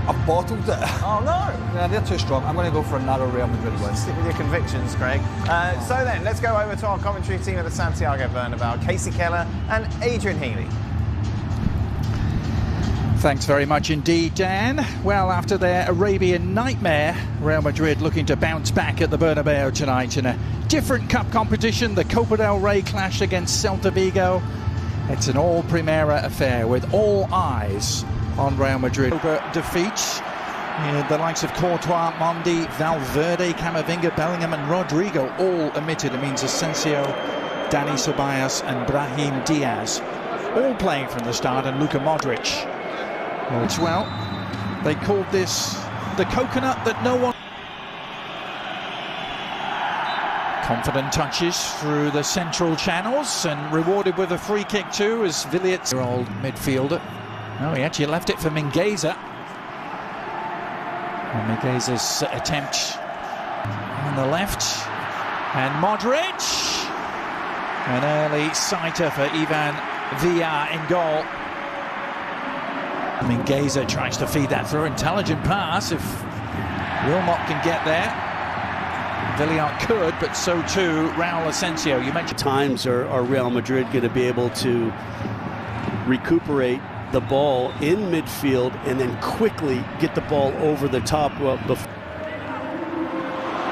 I've bottled it. Oh, no. Yeah, they're too strong. I'm going to go for a narrow Real Madrid win. Stick with your convictions, Craig. So then, let's go over to our commentary team at the Santiago Bernabeu. Casey Keller and Adrian Healy. Thanks very much indeed, Dan. Well, after their Arabian nightmare, Real Madrid looking to bounce back at the Bernabeu tonight in a different cup competition. The Copa del Rey clash against Celta Vigo. It's an all-Primera affair with all eyes on Real Madrid. Defeat. The likes of Courtois, Mondi, Valverde, Camavinga, Bellingham and Rodrigo all omitted. It means Asensio, Dani Ceballos and Brahim Diaz all playing from the start, and Luka Modric. Well, they called this the coconut that no one... Confident touches through the central channels and rewarded with a free kick too as Villiers, old midfielder. No, he actually left it for Mingueza. And Mingueza's attempt on the left. And Modric. An early sighter for Ivan Villar in goal. Mingueza tries to feed that through. Intelligent pass if Wilmot can get there. Villar could, but so too Raul Asensio. You mentioned times are Real Madrid going to be able to recuperate the ball in midfield and then quickly get the ball over the top.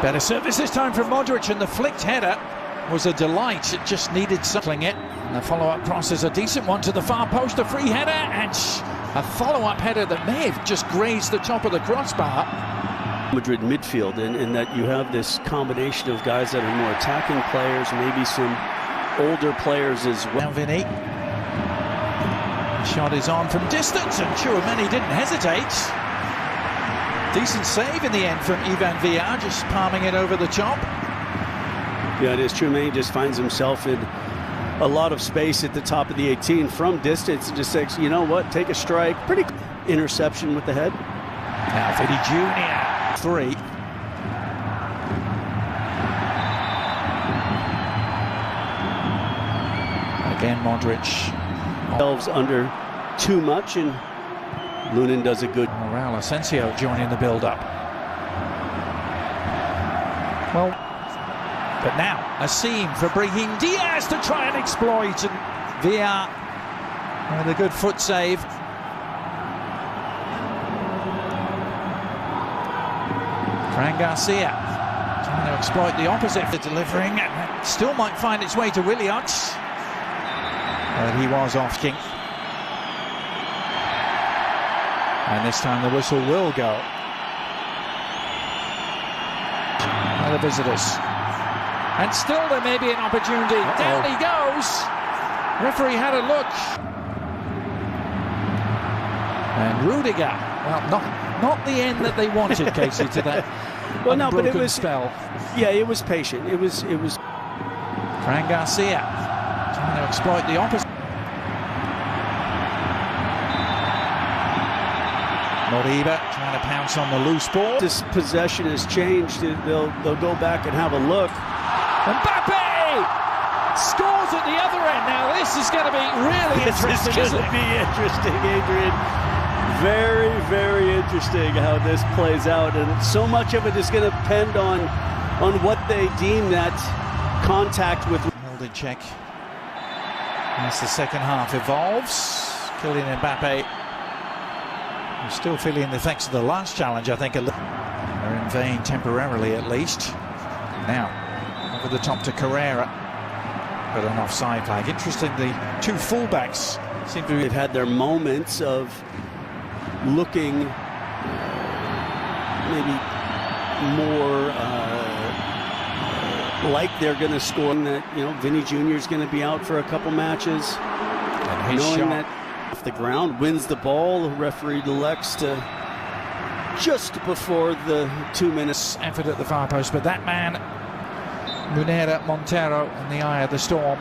Better service this time from Modric, and the flicked header was a delight. It just needed something. And the follow-up cross is a decent one to the far post, a free header, and a follow-up header that may have just grazed the top of the crossbar. Madrid midfield, and that you have this combination of guys that are more attacking players, maybe some older players as well. Now Vinny. The shot is on from distance, and Tchouaméni didn't hesitate. Decent save in the end from Ivan Villar, just palming it over the top. Yeah, it is. Tchouaméni just finds himself in a lot of space at the top of the 18 from distance and just says, you know what, take a strike. Pretty interception with the head. Now Vinny Jr. 3. Again Modric. Elves under too much, and Lunin does a good. Raul Asensio joining the build-up. Well, but now a seam for Brahim Diaz to try and exploit, and Villar with a good foot save. Fran Garcia trying to exploit the opposite for delivering, and still might find its way to Williams. But he was off king. And this time the whistle will go. Now the visitors. And still there may be an opportunity. Down he goes. Referee had a look. And Rudiger. Well, not the end that they wanted, Casey, to that well, no, but it was spell. Yeah, it was patient. It was. Fran Garcia trying to exploit the opposite. Moriba trying to pounce on the loose ball. This possession has changed. They'll go back and have a look. Mbappe scores at the other end. Now this is going to be really interesting. This is going to be interesting, Adrian. Very, very interesting how this plays out, and so much of it is going to depend on what they deem that contact with. Held in check. As the second half evolves, Kylian Mbappe still feeling the effects of the last challenge, I think. They're in vain temporarily, at least. Now over the top to Carrera, but an offside flag. Interesting, the two fullbacks seem to have had their moments of looking maybe more like they're going to score. That, you know, Vinny Jr. is going to be out for a couple matches. And his knowing shot that off the ground wins the ball, the referee elects to just before the 2 minutes effort at the far post, but that man Munera Montero in the eye of the storm.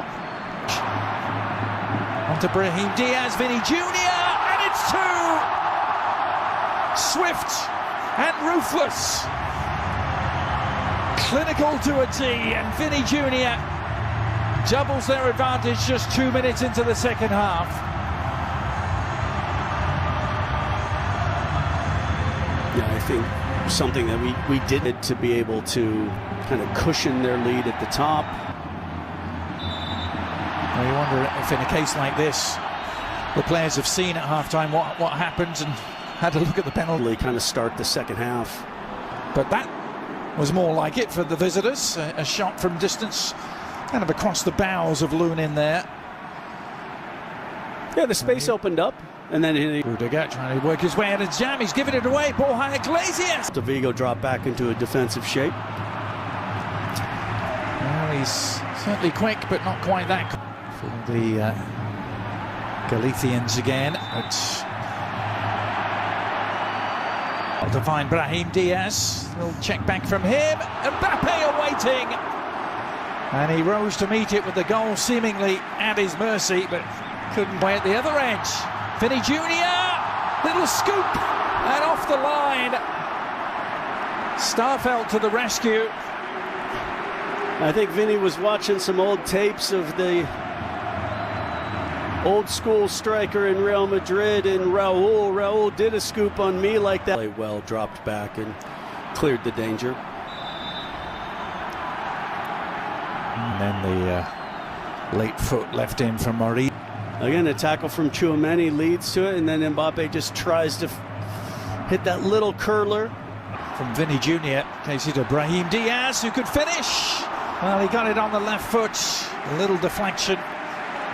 Onto Brahim Diaz, Vinny Jr. and it's two! Swift and ruthless. Clinical to a T, and Vinny Jr. doubles their advantage just 2 minutes into the second half. think something that we did it to be able to kind of cushion their lead at the top. Well, you wonder if in a case like this, the players have seen at half-time what happens and had a look at the penalty. They kind of start the second half. But that was more like it for the visitors. A shot from distance, kind of across the bows of Lunin there. Yeah, the space opened up, and then Rudiger trying to work his way out of jam. He's giving it away. Ball high, Iglesias. Vigo dropped back into a defensive shape. Well, he's certainly quick, but not quite that quick. For the Galicians again. But to find Brahim Diaz. Little check back from him. Mbappe awaiting. And he rose to meet it with the goal seemingly at his mercy, but couldn't play at the other edge. Vinny Jr. Little scoop and off the line. Starfelt to the rescue. I think Vinny was watching some old tapes of the old school striker in Real Madrid, and Raul did a scoop on me like that. Played well, dropped back and cleared the danger. And then the late foot left in from Madrid. Again, a tackle from Tchouaméni leads to it, and then Mbappe just tries to hit that little curler. From Vinny Jr. Casey to Brahim Diaz, who could finish. Well, he got it on the left foot. A little deflection.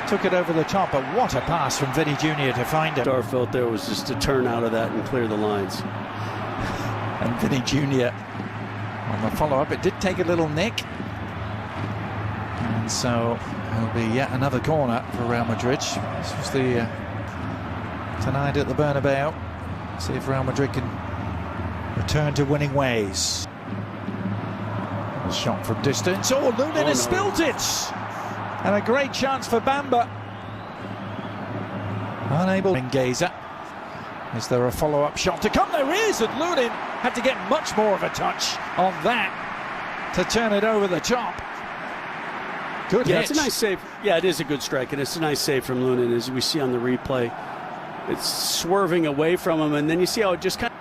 Took it over the top, but what a pass from Vinny Jr. to find him. Starfelt there was just to turn out of that and clear the lines. And Vinny Jr. on the follow-up. It did take a little nick. And so it'll be yet another corner for Real Madrid. This was the tonight at the Bernabeu. See if Real Madrid can return to winning ways. A shot from distance. Oh, Lunin has spilt it! And a great chance for Bamba. Unable to engage. Is there a follow-up shot to come? There is, and Lunin had to get much more of a touch on that to turn it over the top. Good hit. It's a nice save. Yeah, it is a good strike, and it's a nice save from Lunin, as we see on the replay. It's swerving away from him, and then you see how it just kind of...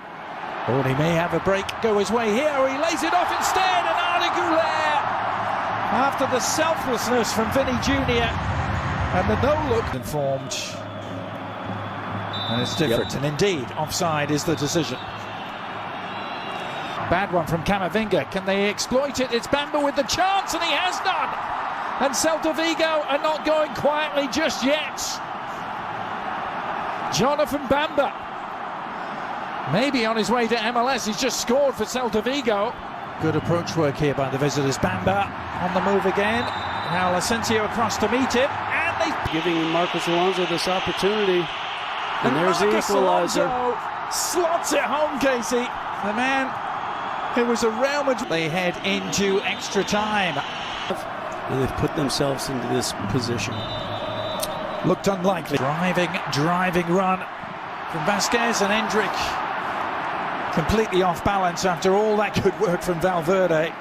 Oh, he may have a break go his way here, or he lays it off instead, and Arda Güler, after the selflessness from Vinny Jr. and the no-look informed. And it's different, and indeed, offside is the decision. Bad one from Camavinga. Can they exploit it? It's Bamba with the chance, and he has done. And Celta Vigo are not going quietly just yet. Jonathan Bamba, maybe on his way to MLS. He's just scored for Celta Vigo. Good approach work here by the visitors. Bamba on the move again. Now Asensio across to meet him, and they giving Marcos Alonso this opportunity. And there's the equalizer. Alonso slots it home, Casey. The man who was a Real Madrid. They head into extra time. And they've put themselves into this position. Looked unlikely. Driving run from Vasquez, and Endrick completely off balance after all that good work from Valverde.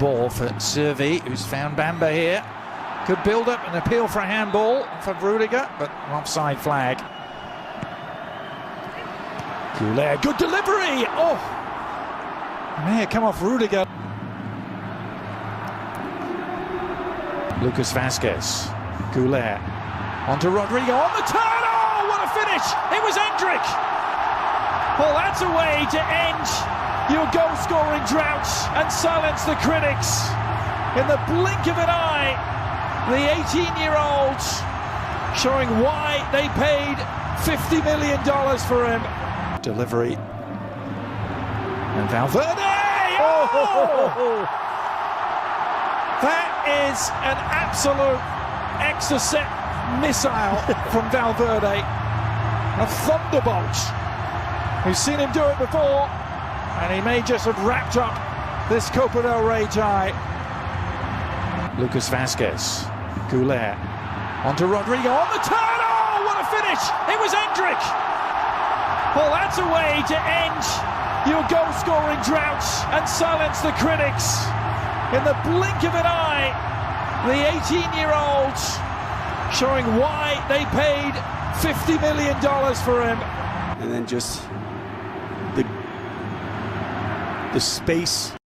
Ball for Servi, who's found Bamba here. Good build-up and appeal for a handball for Rudiger, but offside flag. Güler, good delivery! Oh! May have come off Rudiger. Lucas Vasquez. Güler. Onto Rodrigo on the turn! Oh, what a finish! It was Endrick! Well, that's a way to end your goal-scoring drought and silence the critics. In the blink of an eye, the 18-year-old showing why they paid $50 million for him. Delivery. And Valverde! Oh! That is an absolute exocet missile from Valverde. A thunderbolt. We've seen him do it before, and he may just have wrapped up this Copa del Rey tie. Lucas Vasquez. Güler. Onto Rodrigo on the turn. Oh, what a finish! It was Endrick! Well, that's a way to end your goal-scoring drought and silence the critics. In the blink of an eye, the 18-year-old showing why they paid $50 million for him. And then just the space.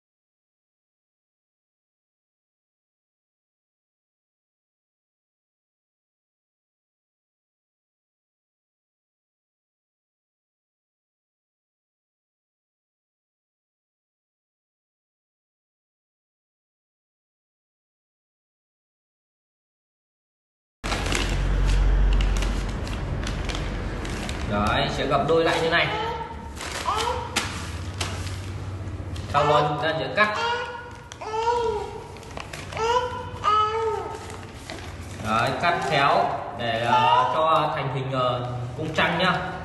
Đấy, sẽ gặp đôi lại như này. Sau đó chúng ta sẽ cắt. Đấy, cắt khéo để cho thành hình cung trăng nhá.